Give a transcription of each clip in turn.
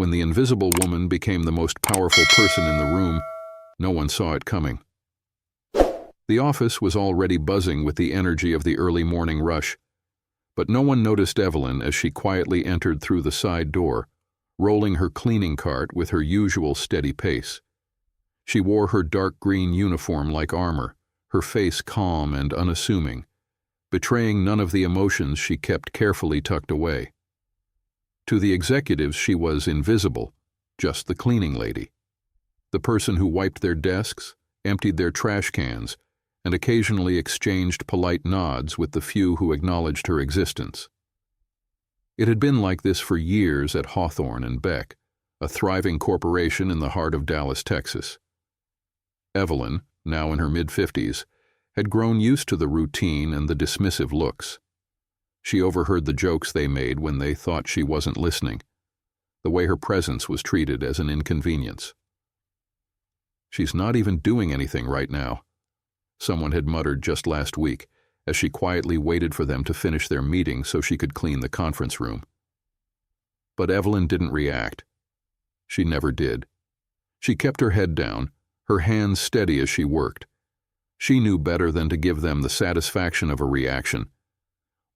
When the invisible woman became the most powerful person in the room, no one saw it coming. The office was already buzzing with the energy of the early morning rush, but no one noticed Evelyn as she quietly entered through the side door, rolling her cleaning cart with her usual steady pace. She wore her dark green uniform like armor, her face calm and unassuming, betraying none of the emotions she kept carefully tucked away. To the executives she was invisible, just the cleaning lady. The person who wiped their desks, emptied their trash cans, and occasionally exchanged polite nods with the few who acknowledged her existence. It had been like this for years at Hawthorne and Beck, a thriving corporation in the heart of Dallas, Texas. Evelyn, now in her mid-50s, had grown used to the routine and the dismissive looks. She overheard the jokes they made when they thought she wasn't listening, the way her presence was treated as an inconvenience. "She's not even doing anything right now," someone had muttered just last week as she quietly waited for them to finish their meeting so she could clean the conference room. But Evelyn didn't react. She never did. She kept her head down, her hands steady as she worked. She knew better than to give them the satisfaction of a reaction.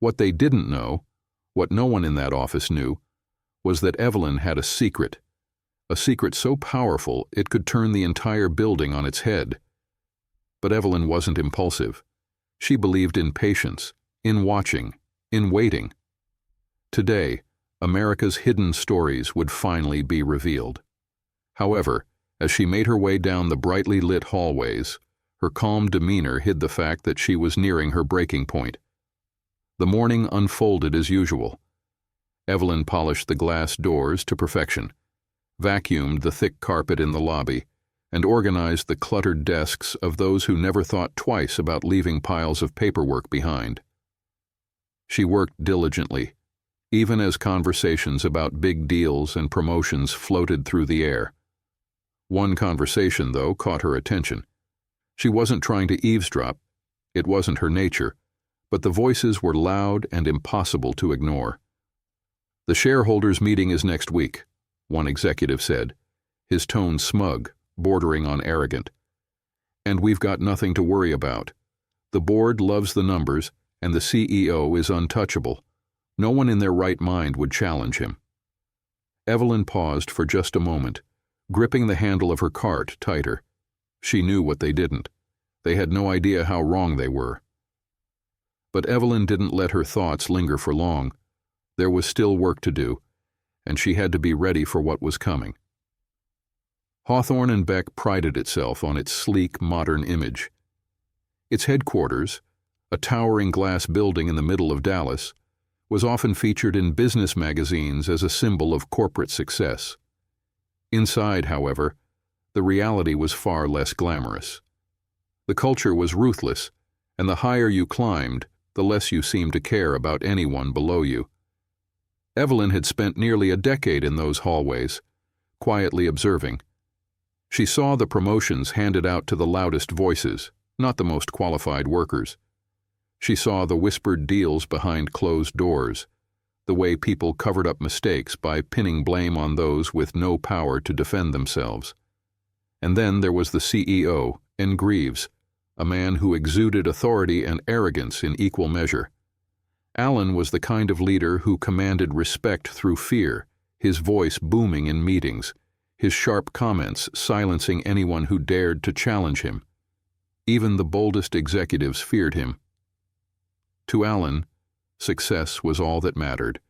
What they didn't know, what no one in that office knew, was that Evelyn had a secret so powerful it could turn the entire building on its head. But Evelyn wasn't impulsive. She believed in patience, in watching, in waiting. Today, America's hidden stories would finally be revealed. However, as she made her way down the brightly lit hallways, her calm demeanor hid the fact that she was nearing her breaking point. The morning unfolded as usual. Evelyn polished the glass doors to perfection, vacuumed the thick carpet in the lobby, and organized the cluttered desks of those who never thought twice about leaving piles of paperwork behind. She worked diligently, even as conversations about big deals and promotions floated through the air. One conversation, though, caught her attention. She wasn't trying to eavesdrop. It wasn't her nature. But the voices were loud and impossible to ignore. "The shareholders' meeting is next week," one executive said, his tone smug, bordering on arrogant. "And we've got nothing to worry about. The board loves the numbers, and the CEO is untouchable. No one in their right mind would challenge him." Evelyn paused for just a moment, gripping the handle of her cart tighter. She knew what they didn't. They had no idea how wrong they were. But Evelyn didn't let her thoughts linger for long. There was still work to do, and she had to be ready for what was coming. Hawthorne and Beck prided itself on its sleek, modern image. Its headquarters, a towering glass building in the middle of Dallas, was often featured in business magazines as a symbol of corporate success. Inside, however, the reality was far less glamorous. The culture was ruthless, and the higher you climbed, the less you seemed to care about anyone below you. Evelyn had spent nearly a decade in those hallways, quietly observing. She saw the promotions handed out to the loudest voices, not the most qualified workers. She saw the whispered deals behind closed doors, the way people covered up mistakes by pinning blame on those with no power to defend themselves. And then there was the CEO, N. Greaves, a man who exuded authority and arrogance in equal measure. Allen was the kind of leader who commanded respect through fear, his voice booming in meetings, his sharp comments silencing anyone who dared to challenge him. Even the boldest executives feared him. To Allen, success was all that mattered,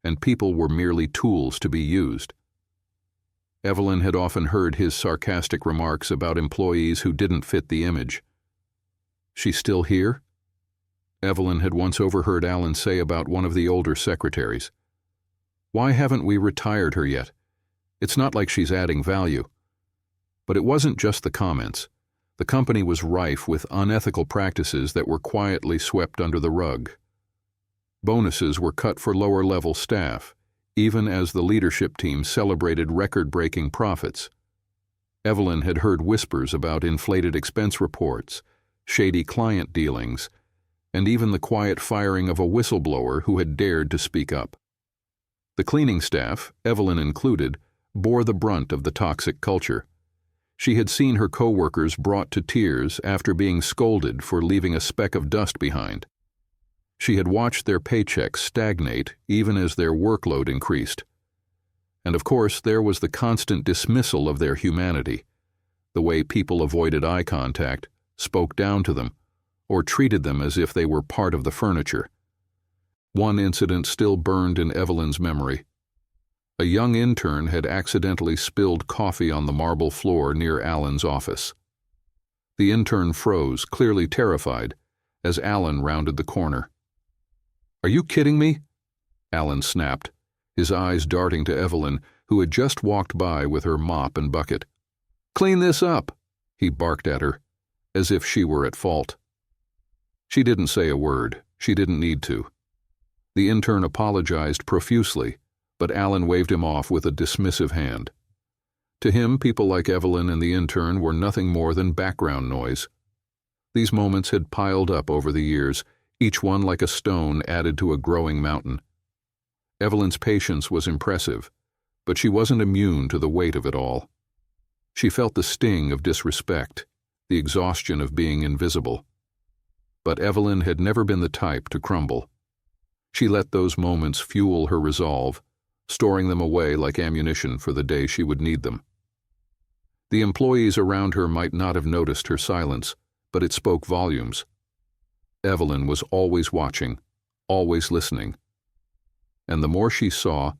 and people were merely tools to be used. Evelyn had often heard his sarcastic remarks about employees who didn't fit the image. "She's still here?" Evelyn had once overheard Allen say about one of the older secretaries. "Why haven't we retired her yet? It's not like she's adding value." But it wasn't just the comments. The company was rife with unethical practices that were quietly swept under the rug. Bonuses were cut for lower-level staff, even as the leadership team celebrated record-breaking profits. Evelyn had heard whispers about inflated expense reports, shady client dealings, and even the quiet firing of a whistleblower who had dared to speak up. The cleaning staff, Evelyn included, bore the brunt of the toxic culture. She had seen her coworkers brought to tears after being scolded for leaving a speck of dust behind. She had watched their paychecks stagnate even as their workload increased. And of course, there was the constant dismissal of their humanity, the way people avoided eye contact, spoke down to them, or treated them as if they were part of the furniture. One incident still burned in Evelyn's memory. A young intern had accidentally spilled coffee on the marble floor near Alan's office. The intern froze, clearly terrified, as Alan rounded the corner. "Are you kidding me?" Alan snapped, his eyes darting to Evelyn, who had just walked by with her mop and bucket. "Clean this up," he barked at her, as if she were at fault. She didn't say a word. She didn't need to. The intern apologized profusely, but Alan waved him off with a dismissive hand. To him, people like Evelyn and the intern were nothing more than background noise. These moments had piled up over the years, each one like a stone added to a growing mountain. Evelyn's patience was impressive, but she wasn't immune to the weight of it all. She felt the sting of disrespect, the exhaustion of being invisible. But Evelyn had never been the type to crumble. She let those moments fuel her resolve, storing them away like ammunition for the day she would need them. The employees around her might not have noticed her silence, but it spoke volumes. Evelyn was always watching, always listening. And the more she saw,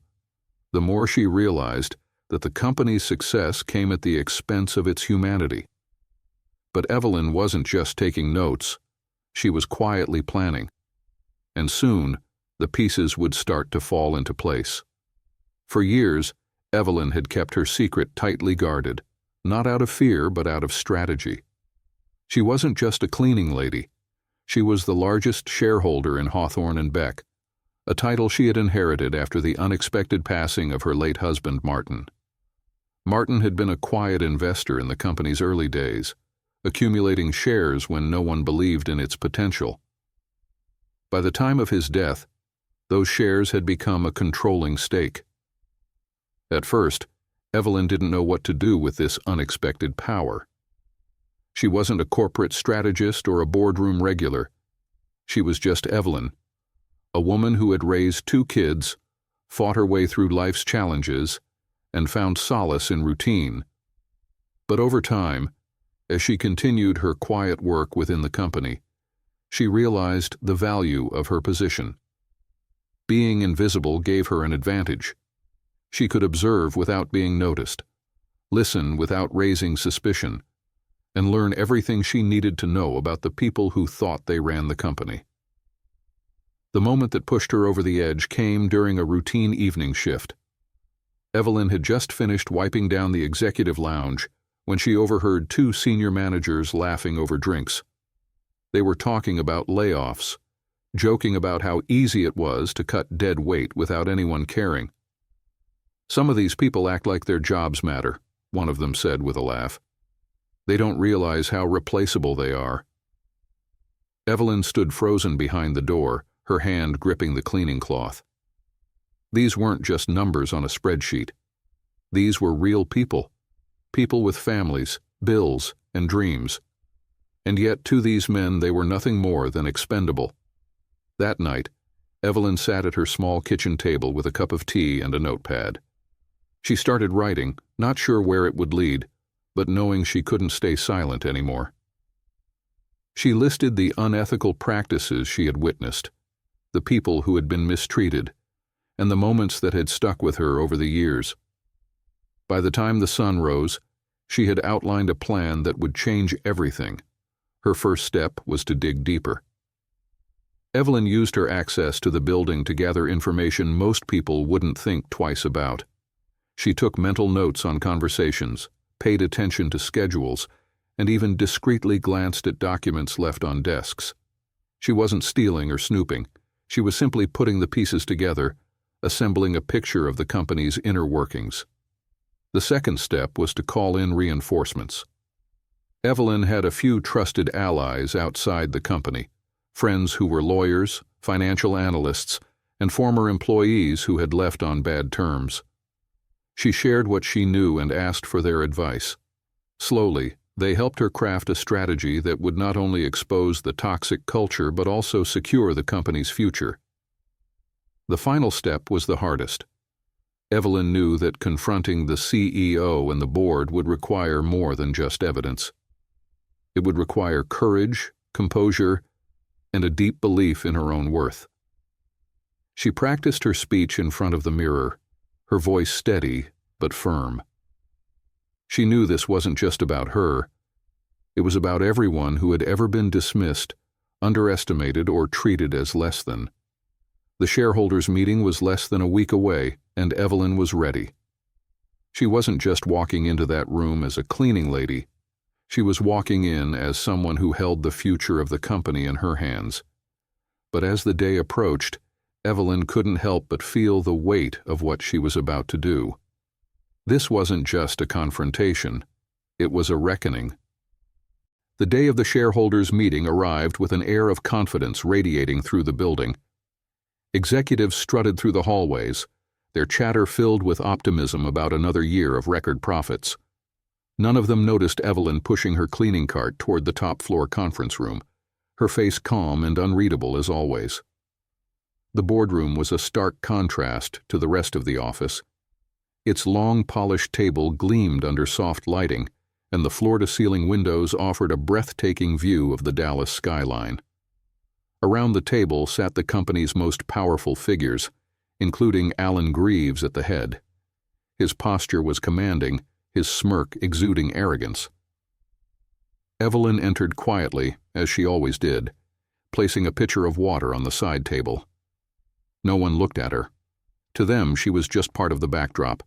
the more she realized that the company's success came at the expense of its humanity. But Evelyn wasn't just taking notes, she was quietly planning. And soon, the pieces would start to fall into place. For years, Evelyn had kept her secret tightly guarded, not out of fear but out of strategy. She wasn't just a cleaning lady. She was the largest shareholder in Hawthorne and Beck, a title she had inherited after the unexpected passing of her late husband, Martin. Martin had been a quiet investor in the company's early days, accumulating shares when no one believed in its potential. By the time of his death, those shares had become a controlling stake. At first, Evelyn didn't know what to do with this unexpected power. She wasn't a corporate strategist or a boardroom regular. She was just Evelyn, a woman who had raised 2 kids, fought her way through life's challenges, and found solace in routine. But over time, as she continued her quiet work within the company, she realized the value of her position. Being invisible gave her an advantage. She could observe without being noticed, listen without raising suspicion, and learn everything she needed to know about the people who thought they ran the company. The moment that pushed her over the edge came during a routine evening shift. Evelyn had just finished wiping down the executive lounge when she overheard 2 senior managers laughing over drinks. They were talking about layoffs, joking about how easy it was to cut dead weight without anyone caring. "Some of these people act like their jobs matter," one of them said with a laugh. "They don't realize how replaceable they are." Evelyn stood frozen behind the door, her hand gripping the cleaning cloth. These weren't just numbers on a spreadsheet. These were real people, people with families, bills, and dreams. And yet to these men they were nothing more than expendable. That night, Evelyn sat at her small kitchen table with a cup of tea and a notepad. She started writing, not sure where it would lead, but knowing she couldn't stay silent anymore. She listed the unethical practices she had witnessed, the people who had been mistreated, and the moments that had stuck with her over the years. By the time the sun rose, she had outlined a plan that would change everything. Her first step was to dig deeper. Evelyn used her access to the building to gather information most people wouldn't think twice about. She took mental notes on conversations, paid attention to schedules, and even discreetly glanced at documents left on desks. She wasn't stealing or snooping. She was simply putting the pieces together, assembling a picture of the company's inner workings. The second step was to call in reinforcements. Evelyn had a few trusted allies outside the company, friends who were lawyers, financial analysts, and former employees who had left on bad terms. She shared what she knew and asked for their advice. Slowly, they helped her craft a strategy that would not only expose the toxic culture but also secure the company's future. The final step was the hardest. Evelyn knew that confronting the CEO and the board would require more than just evidence. It would require courage, composure, and a deep belief in her own worth. She practiced her speech in front of the mirror, her voice steady but firm. She knew this wasn't just about her. It was about everyone who had ever been dismissed, underestimated, or treated as less than. The shareholders' meeting was less than a week away, and Evelyn was ready. She wasn't just walking into that room as a cleaning lady. She was walking in as someone who held the future of the company in her hands. But as the day approached, Evelyn couldn't help but feel the weight of what she was about to do. This wasn't just a confrontation. It was a reckoning. The day of the shareholders' meeting arrived with an air of confidence radiating through the building. Executives strutted through the hallways, their chatter filled with optimism about another year of record profits. None of them noticed Evelyn pushing her cleaning cart toward the top-floor conference room, her face calm and unreadable as always. The boardroom was a stark contrast to the rest of the office. Its long, polished table gleamed under soft lighting, and the floor-to-ceiling windows offered a breathtaking view of the Dallas skyline. Around the table sat the company's most powerful figures, including Alan Greaves at the head. His posture was commanding, his smirk exuding arrogance. Evelyn entered quietly, as she always did, placing a pitcher of water on the side table. No one looked at her. To them, she was just part of the backdrop.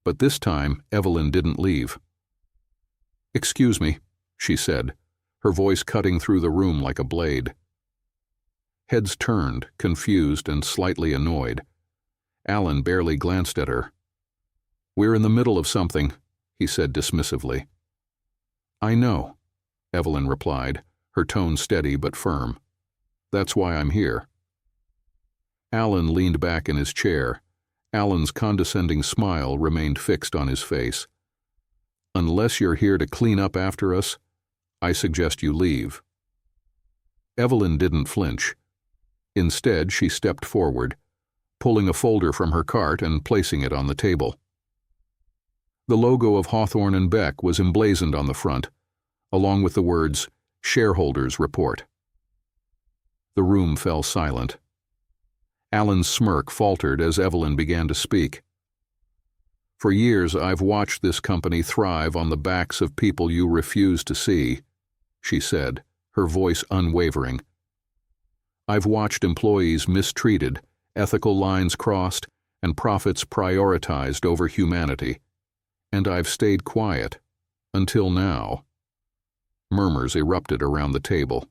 But this time, Evelyn didn't leave. "Excuse me," she said, her voice cutting through the room like a blade. Heads turned, confused and slightly annoyed. Alan barely glanced at her. "We're in the middle of something," he said dismissively. "I know," Evelyn replied, her tone steady but firm. "That's why I'm here." Alan leaned back in his chair. Alan's condescending smile remained fixed on his face. "Unless you're here to clean up after us, I suggest you leave." Evelyn didn't flinch. Instead, she stepped forward, pulling a folder from her cart and placing it on the table. The logo of Hawthorne and Beck was emblazoned on the front, along with the words, "Shareholders Report." The room fell silent. Alan's smirk faltered as Evelyn began to speak. "For years I've watched this company thrive on the backs of people you refuse to see," she said, her voice unwavering. "I've watched employees mistreated, ethical lines crossed, and profits prioritized over humanity. And I've stayed quiet. Until now." Murmurs erupted around the table.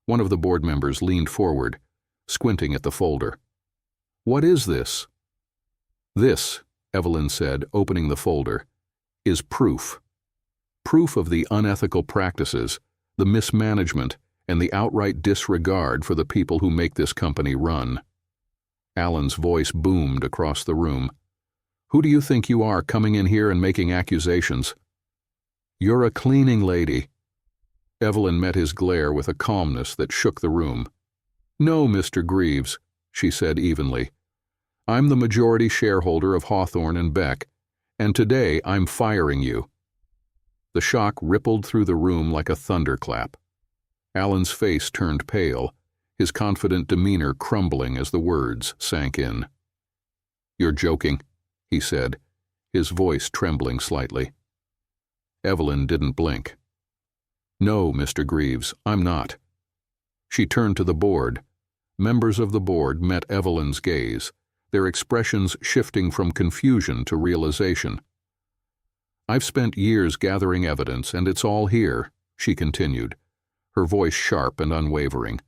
One of the board members leaned forward, squinting at the folder. "What is this?" "This," Evelyn said, opening the folder, "is proof. Proof of the unethical practices, the mismanagement, and the outright disregard for the people who make this company run." Alan's voice boomed across the room. "Who do you think you are coming in here and making accusations?" "You're a cleaning lady." Evelyn met his glare with a calmness that shook the room. "No, Mr. Greaves," she said evenly. "I'm the majority shareholder of Hawthorne and Beck, and today I'm firing you." The shock rippled through the room like a thunderclap. Alan's face turned pale, his confident demeanor crumbling as the words sank in. "You're joking," he said, his voice trembling slightly. Evelyn didn't blink. "No, Mr. Greaves, I'm not." She turned to the board. Members of the board met Evelyn's gaze, their expressions shifting from confusion to realization. "I've spent years gathering evidence, and it's all here," she continued, her voice sharp and unwavering.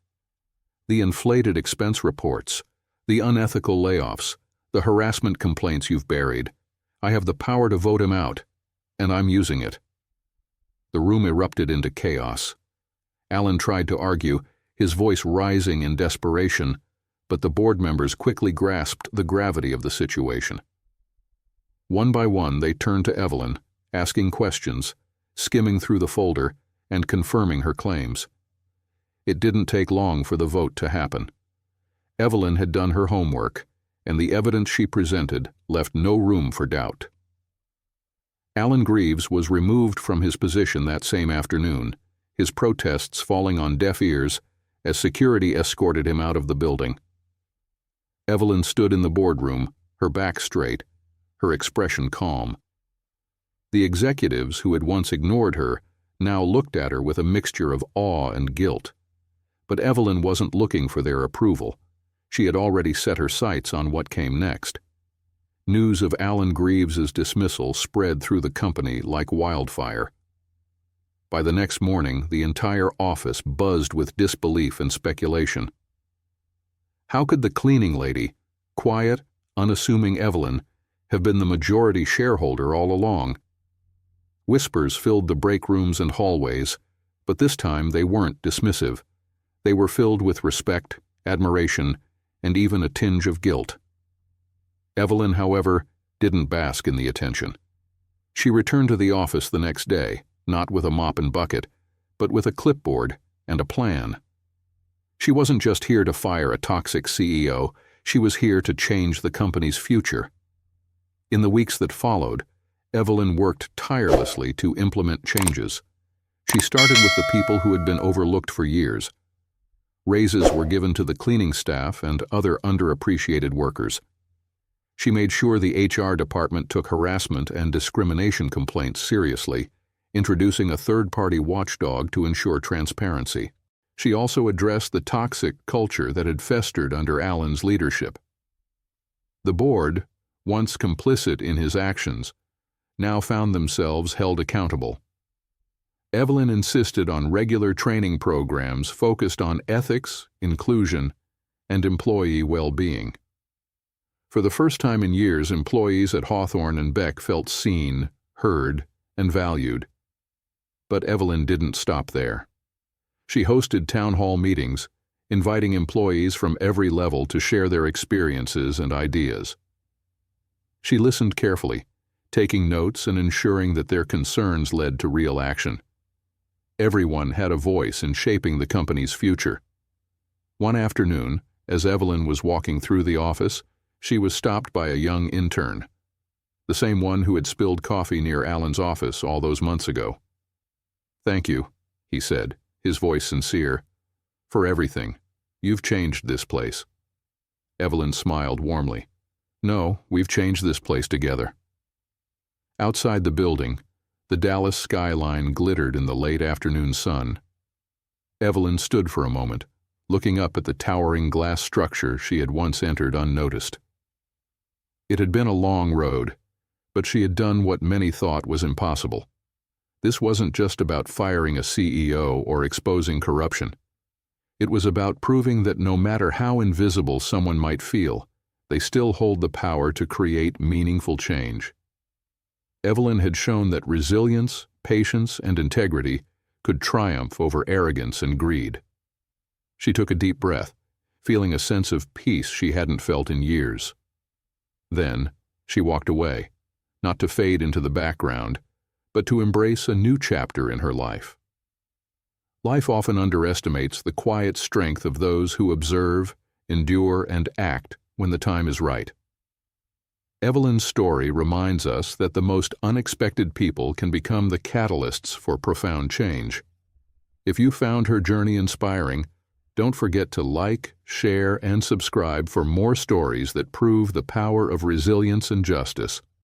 "The inflated expense reports, the unethical layoffs, the harassment complaints you've buried. I have the power to vote him out, and I'm using it." The room erupted into chaos. Alan tried to argue, his voice rising in desperation, but the board members quickly grasped the gravity of the situation. One by one, they turned to Evelyn, asking questions, skimming through the folder, and confirming her claims. It didn't take long for the vote to happen. Evelyn had done her homework, and the evidence she presented left no room for doubt. Alan Greaves was removed from his position that same afternoon, his protests falling on deaf ears as security escorted him out of the building. Evelyn stood in the boardroom, her back straight, her expression calm. The executives who had once ignored her now looked at her with a mixture of awe and guilt. But Evelyn wasn't looking for their approval. She had already set her sights on what came next. News of Alan Greaves's dismissal spread through the company like wildfire. By the next morning, the entire office buzzed with disbelief and speculation. How could the cleaning lady, quiet, unassuming Evelyn, have been the majority shareholder all along? Whispers filled the break rooms and hallways, but this time they weren't dismissive. They were filled with respect, admiration, and even a tinge of guilt. Evelyn, however, didn't bask in the attention. She returned to the office the next day, not with a mop and bucket, but with a clipboard and a plan. She wasn't just here to fire a toxic CEO, she was here to change the company's future. In the weeks that followed, Evelyn worked tirelessly to implement changes. She started with the people who had been overlooked for years. Raises were given to the cleaning staff and other underappreciated workers. She made sure the HR department took harassment and discrimination complaints seriously, introducing a third-party watchdog to ensure transparency. She also addressed the toxic culture that had festered under Alan's leadership. The board, once complicit in his actions, now found themselves held accountable. Evelyn insisted on regular training programs focused on ethics, inclusion, and employee well-being. For the first time in years, employees at Hawthorne and Beck felt seen, heard, and valued. But Evelyn didn't stop there. She hosted town hall meetings, inviting employees from every level to share their experiences and ideas. She listened carefully, taking notes and ensuring that their concerns led to real action. Everyone had a voice in shaping the company's future. One afternoon, as Evelyn was walking through the office, she was stopped by a young intern, the same one who had spilled coffee near Alan's office all those months ago. "Thank you," he said, his voice sincere, "for everything. You've changed this place." Evelyn smiled warmly. "No, we've changed this place together." Outside the building, the Dallas skyline glittered in the late afternoon sun. Evelyn stood for a moment, looking up at the towering glass structure she had once entered unnoticed. It had been a long road, but she had done what many thought was impossible. This wasn't just about firing a CEO or exposing corruption. It was about proving that no matter how invisible someone might feel, they still hold the power to create meaningful change. Evelyn had shown that resilience, patience, and integrity could triumph over arrogance and greed. She took a deep breath, feeling a sense of peace she hadn't felt in years. Then, she walked away, not to fade into the background, but to embrace a new chapter in her life. Life often underestimates the quiet strength of those who observe, endure, and act when the time is right. Evelyn's story reminds us that the most unexpected people can become the catalysts for profound change. If you found her journey inspiring, don't forget to like, share, and subscribe for more stories that prove the power of resilience and justice.